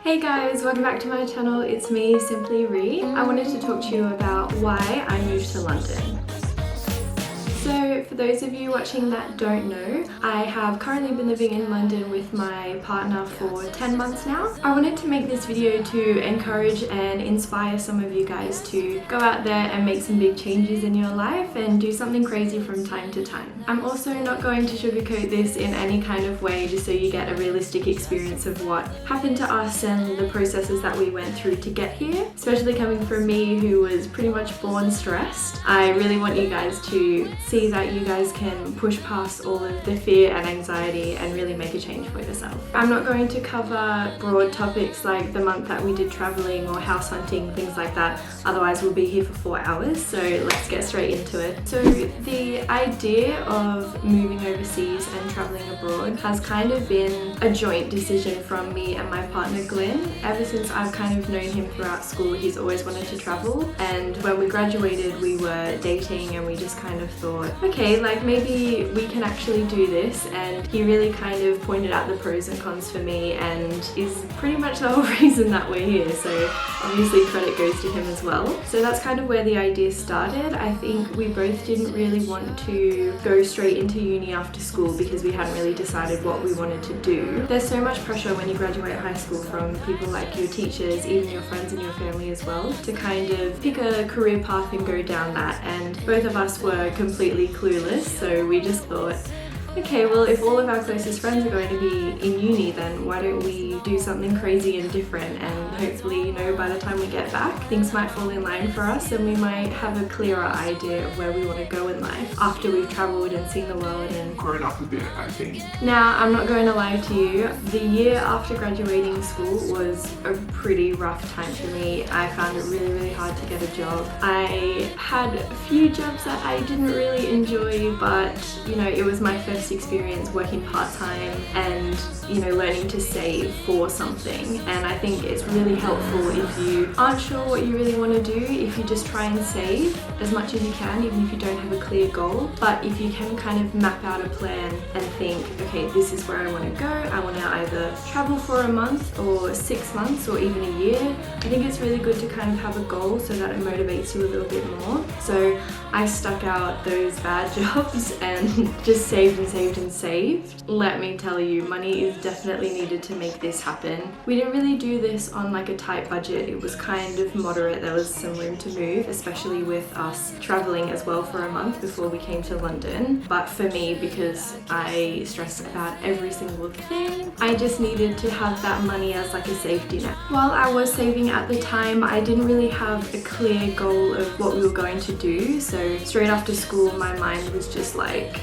Hey guys, welcome back to my channel. It's me, Simply Ree. I wanted to talk to you about why I moved to London. So for those of you watching that don't know, I have currently been living in London with my partner for 10 months now. I wanted to make this video to encourage and inspire some of you guys to go out there and make some big changes in your life and do something crazy from time to time. I'm also not going to sugarcoat this in any kind of way, just so you get a realistic experience of what happened to us and the processes that we went through to get here, especially coming from me who was pretty much born stressed. I really want you guys to see that you guys can push past all of the fear and anxiety and really make a change for yourself. I'm not going to cover broad topics like the month that we did traveling or house hunting, things like that, otherwise we'll be here for 4 hours, so let's get straight into it. So the idea of moving overseas and traveling abroad has kind of been a joint decision from me and my partner Glenn. Ever since I've kind of known him throughout school, he's always wanted to travel, and when we graduated we were dating and we just kind of thought, okay, like maybe we can actually do this, and he really kind of pointed out the pros and cons for me and is pretty much the whole reason that we're here, so obviously credit goes to him as well. So that's kind of where the idea started. I think we both didn't really want to go straight into uni after school because we hadn't really decided what we wanted to do. There's so much pressure when you graduate high school from people like your teachers, even your friends and your family as well, to kind of pick a career path and go down that, and both of us were completely clueless, so we just thought, okay, well if all of our closest friends are going to be in uni, then why don't we do something crazy and different, and hopefully, you know, by the time we get back things might fall in line for us and we might have a clearer idea of where we want to go in life after we've travelled and seen the world and grown up a bit, I think. Now, I'm not going to lie to you, the year after graduating school was a pretty rough time for me. I found it really hard to get a job. I had a few jobs that I didn't really enjoy, but you know, it was my first experience working part-time and, you know, learning to save for something. And I think it's really helpful if you aren't sure what you really want to do, if you just try and save as much as you can, even if you don't have a clear goal. But if you can kind of map out a plan and think, okay, this is where I want to go. I want to either travel for a month or 6 months or even a year. I think it's really good to kind of have a goal so that it motivates you a little bit more. So I stuck out those bad jobs and just saved and saved. Let me tell you, money is definitely needed to make this happen. We didn't really do this on like a tight budget. It was kind of moderate. There was some room to move, especially with us traveling as well for a month before we came to London. But for me, because I stress about every single thing, I just needed to have that money as like a safety net. While I was saving at the time, I didn't really have a clear goal of what we were going to do. So straight after school, my mind was just like,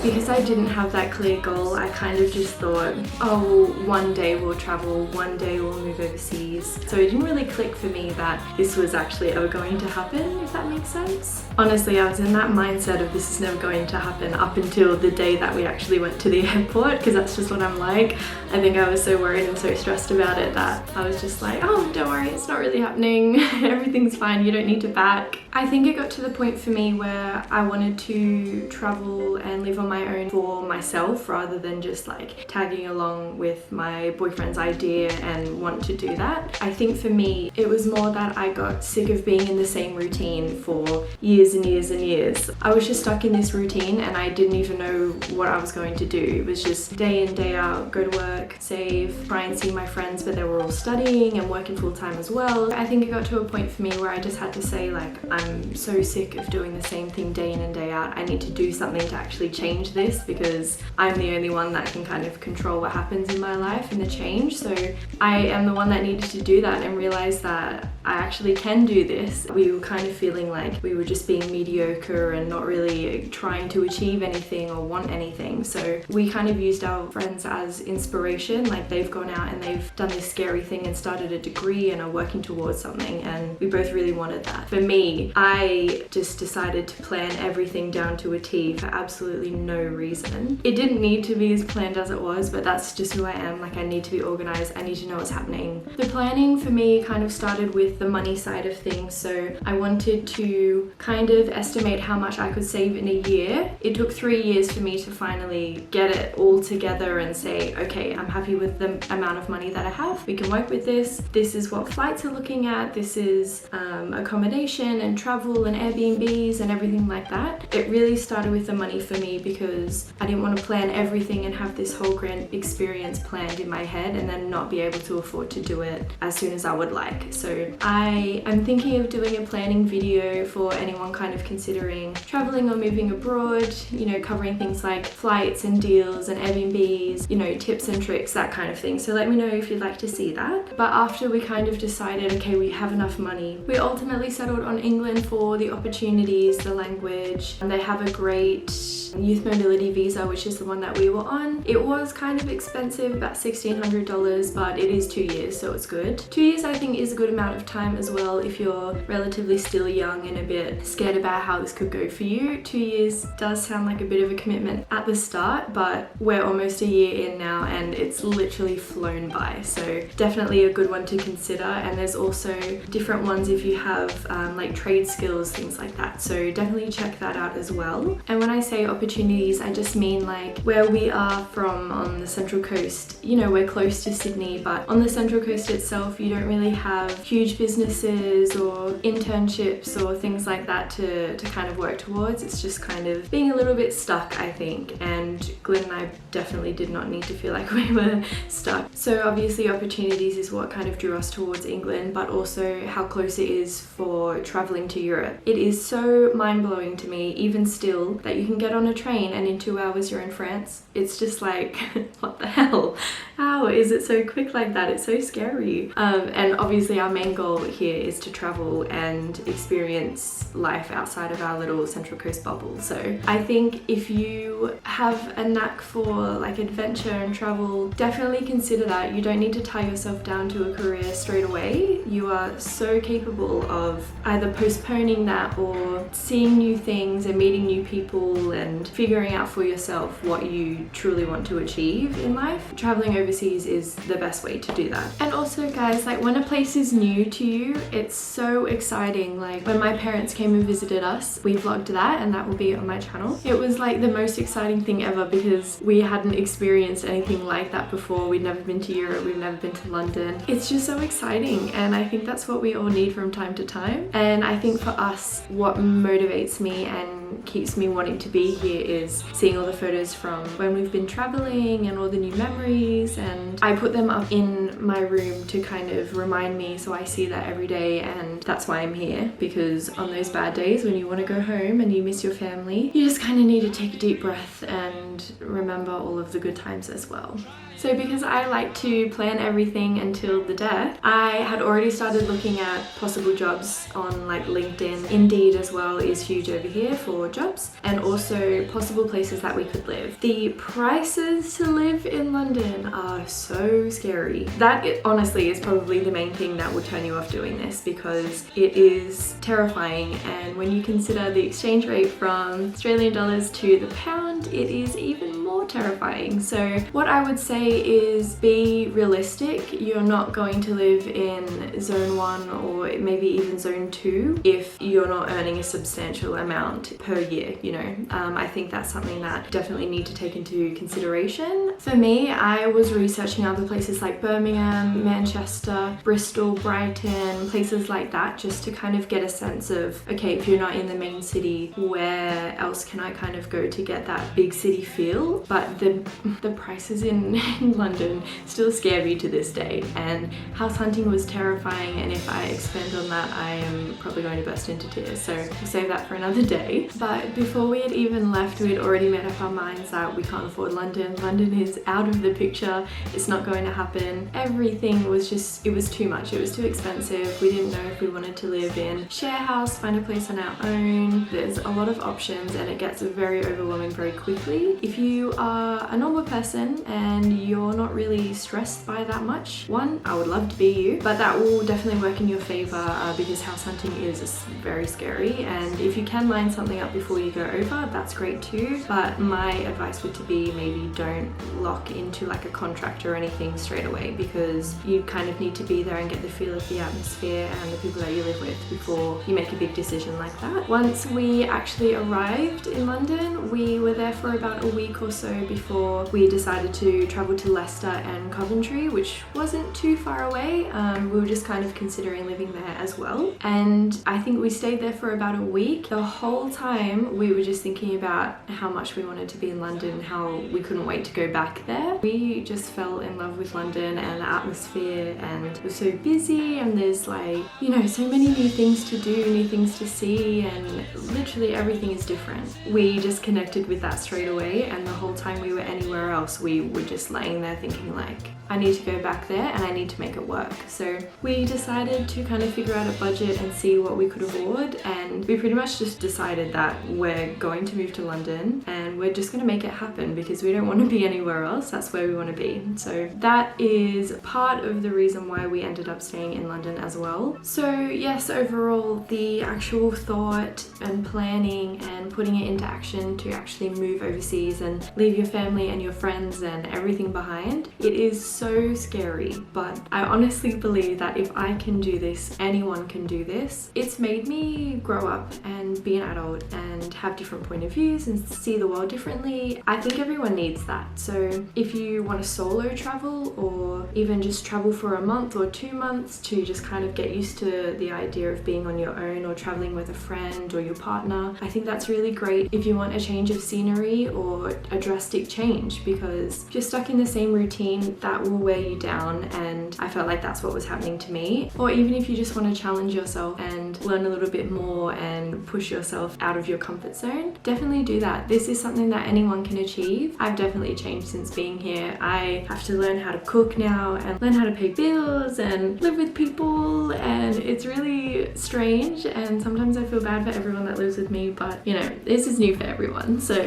because I didn't have that clear goal, I kind of just thought, oh, one day we'll travel, one day we'll move overseas. So it didn't really click for me that this was actually ever going to happen, if that makes sense. Honestly, I was in that mindset of this is never going to happen up until the day that we actually went to the airport, because that's just what I'm like. I think I was so worried and so stressed about it that I was just like, oh, don't worry, it's not really happening. Everything's fine, you don't need to pack. I think it got to the point for me where I wanted to travel and live on my own for myself rather than just like tagging along with my boyfriend's idea and want to do that. I think for me it was more that I got sick of being in the same routine for years and years and years. I was just stuck in this routine and I didn't even know what I was going to do. It was just day in, day out, go to work, save, try and see my friends, but they were all studying and working full time as well. I think it got to a point for me where I just had to say, like, I'm so sick of doing the same thing day in and day out. I need to do something to actually change this, because I'm the only one that can kind of control what happens in my life and the change. So I am the one that needed to do that and realize that I actually can do this. We were kind of feeling like we were just being mediocre and not really trying to achieve anything or want anything. So we kind of used our friends as inspiration. Like, they've gone out and they've done this scary thing and started a degree and are working towards something, and we both really wanted that. For me, I just decided to plan everything down to a T for absolutely no reason. It didn't need to be as planned as it was, but that's just who I am. Like, I need to be organized. I need to know what's happening. The planning for me kind of started with the money side of things. So I wanted to kind of estimate how much I could save in a year. It took 3 years for me to finally get it all together and say, okay, I'm happy with the amount of money that I have. We can work with this. This is what flights are looking at. This is accommodation and travel and Airbnbs and everything like that. It really started with the money for me because I didn't want to plan everything and have this whole grand experience planned in my head and then not be able to afford to do it as soon as I would like. So I am thinking of doing a planning video for anyone kind of considering traveling or moving abroad, you know, covering things like flights and deals and Airbnbs, you know, tips and tricks, that kind of thing. So let me know if you'd like to see that. But after we kind of decided, okay, we have enough money, we ultimately settled on England for the opportunities, the language, and they have a great youth mobility visa, which is the one that we were on. It was kind of expensive, about $1,600, but it is 2 years, so it's good. 2 years I think is a good amount of time as well if you're relatively still young and a bit scared about how this could go for you. 2 years does sound like a bit of a commitment at the start, but we're almost a year in now and it's literally flown by. So definitely a good one to consider. And there's also different ones if you have like trade skills, things like that. So definitely check that out as well. And when I say opportunities, I just mean like where we are from on the Central Coast. You know, we're close to Sydney, but on the Central Coast itself, you don't really have huge businesses or internships or things like that to kind of work towards. It's just kind of being a little bit stuck, I think. And Glenn and I definitely did not need to feel like we were stuck. So obviously opportunities is what kind of drew us towards England, but also how close it is for traveling to Europe. It is so mind-blowing to me, even still, that you can get on a train and in 2 hours you're in France. It's just like, what the hell? How is it so quick like that? It's so scary. And obviously our main goal here is to travel and experience life outside of our little Central Coast bubble. So I think if you have a knack for like adventure and travel, definitely consider that. You don't need to tie yourself down to a career straight away. You are so capable of either postponing that or seeing new things and meeting new people and figuring out for yourself what you truly want to achieve in life. Traveling overseas is the best way to do that. And also guys, like when a place is new to you, it's so exciting. Like when my parents came and visited us, we vlogged that and that will be on my channel. It was like the most exciting thing ever because we hadn't experienced anything like that before. We'd never been to Europe, we've never been to London. It's just so exciting and I think that's what we all need from time to time. And I think for us, what motivates me and keeps me wanting to be here is seeing all the photos from when we've been traveling and all the new memories, and I put them up in my room to kind of remind me, so I see that every day. And that's why I'm here, because on those bad days when you want to go home and you miss your family, you just kind of need to take a deep breath and remember all of the good times as well. So because I like to plan everything until the death, I had already started looking at possible jobs on like LinkedIn. Indeed as well is huge over here for jobs, and also possible places that we could live. The prices to live in London are so scary. That honestly is probably the main thing that would turn you off doing this, because it is terrifying. And when you consider the exchange rate from Australian dollars to the pound, it is even more terrifying. So what I would say is be realistic. You're not going to live in zone 1 or maybe even zone 2 if you're not earning a substantial amount per year, you know. I think that's something that definitely need to take into consideration. For me, I was researching other places like Birmingham, Manchester, Bristol, Brighton, places like that, just to kind of get a sense of, okay, if you're not in the main city, where else can I kind of go to get that big city feel? But the prices in London still scare me to this day, and house hunting was terrifying, and if I expand on that I am probably going to burst into tears, so we'll save that for another day. But before we had even left, we had already made up our minds that we can't afford London. London is out of the picture, it's not going to happen. Everything was just, it was too much, it was too expensive. We didn't know if we wanted to live in share house, find a place on our own. There's a lot of options and it gets very overwhelming very quickly. If you are are a normal person and you're not really stressed by that much, one, I would love to be you, but that will definitely work in your favor because house hunting is very scary, and if you can line something up before you go over, that's great too. But my advice would to be maybe don't lock into like a contract or anything straight away, because you kind of need to be there and get the feel of the atmosphere and the people that you live with before you make a big decision like that. Once we actually arrived in London, we were there for about a week or so before we decided to travel to Leicester and Coventry, which wasn't too far away. We were just kind of considering living there as well, and I think we stayed there for about a week. The whole time we were just thinking about how much we wanted to be in London and how we couldn't wait to go back there. We just fell in love with London and the atmosphere, and it was so busy, and there's like, you know, so many new things to do, new things to see, and literally everything is different. We just connected with that straight away, and the whole time we were anywhere else we were just laying there thinking like, I need to go back there and I need to make it work. So we decided to kind of figure out a budget and see what we could afford, and we pretty much just decided that we're going to move to London and we're just going to make it happen because we don't want to be anywhere else. That's where we want to be. So that is part of the reason why we ended up staying in London as well. So yes, overall the actual thought and planning and putting it into action to actually move overseas and leave your family and your friends and everything behind, it is so scary, but I honestly believe that if I can do this, anyone can do this. It's made me grow up and be an adult and have different point of views and see the world differently. I think everyone needs that. So if you want to solo travel or even just travel for a month or 2 months to just kind of get used to the idea of being on your own or traveling with a friend or your partner, I think that's really great if you want a change of scenery or a drastic change, because if you're stuck in the same routine, that will wear you down, and I felt like that's what was happening to me. Or even if you just want to challenge yourself and learn a little bit more and push yourself out of your comfort zone, definitely do that. This is something that anyone can achieve. I've definitely changed since being here. I have to learn how to cook now and learn how to pay bills and live with people, and it's really strange, and sometimes I feel bad for everyone that lives with me, but you know, this is new for everyone, so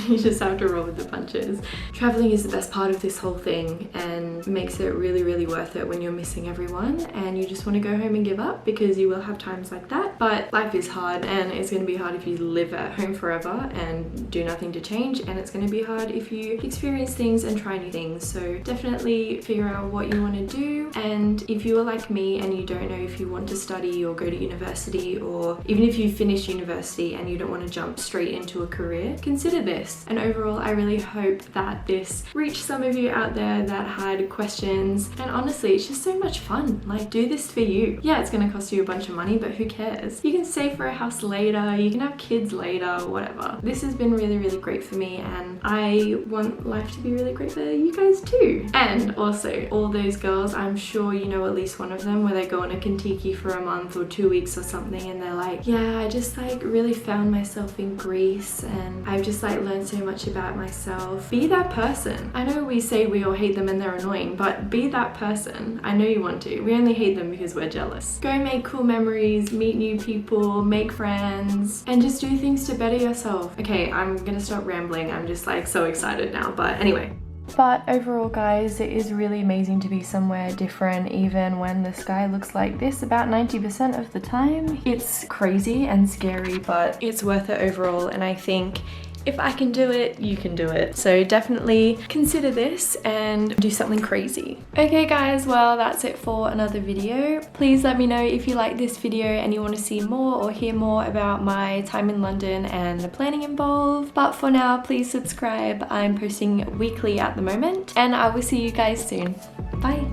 you just have to roll with the punches. Traveling is the best part of this whole thing and makes it really worth it when you're missing everyone and you just want to go home and give up, because you will have times like that. But life is hard, and it's going to be hard if you live at home forever and do nothing to change, and it's going to be hard if you experience things and try new things. So definitely figure out what you want to do, and if you are like me and you don't know if you want to study or go to university, or even if you finish university and you don't want to jump straight into a career, consider this. And overall, I really hope that this reached some of you out there that had questions, and honestly, it's just so much fun. Like, do this for you. Yeah, it's going to cost you a bunch of money, but who cares? You can save for a house later, you can have kids later, whatever. This has been really great for me, and I want life to be really great for you guys too. And also, all those girls, I'm sure you know at least one of them where they go on a Kentucky for a month or 2 weeks or something, and they're like, yeah, I just like really found myself in Greece and I've just like learned so much about myself. Be that person. I know we say we all hate them and they're annoying, but be that person. I know you want to. We only hate them because we're jealous. Go make cool memories, meet new people, make friends, and just do things to better yourself. Okay, I'm gonna stop rambling. I'm just like so excited now, but anyway. But overall, guys, it is really amazing to be somewhere different, even when the sky looks like this about 90% of the time. It's crazy and scary, but it's worth it overall, and I think if I can do it, you can do it. So definitely consider this and do something crazy. Okay guys, well that's it for another video. Please let me know if you like this video and you want to see more or hear more about my time in London and the planning involved. But for now, please subscribe. I'm posting weekly at the moment, and I will see you guys soon. Bye.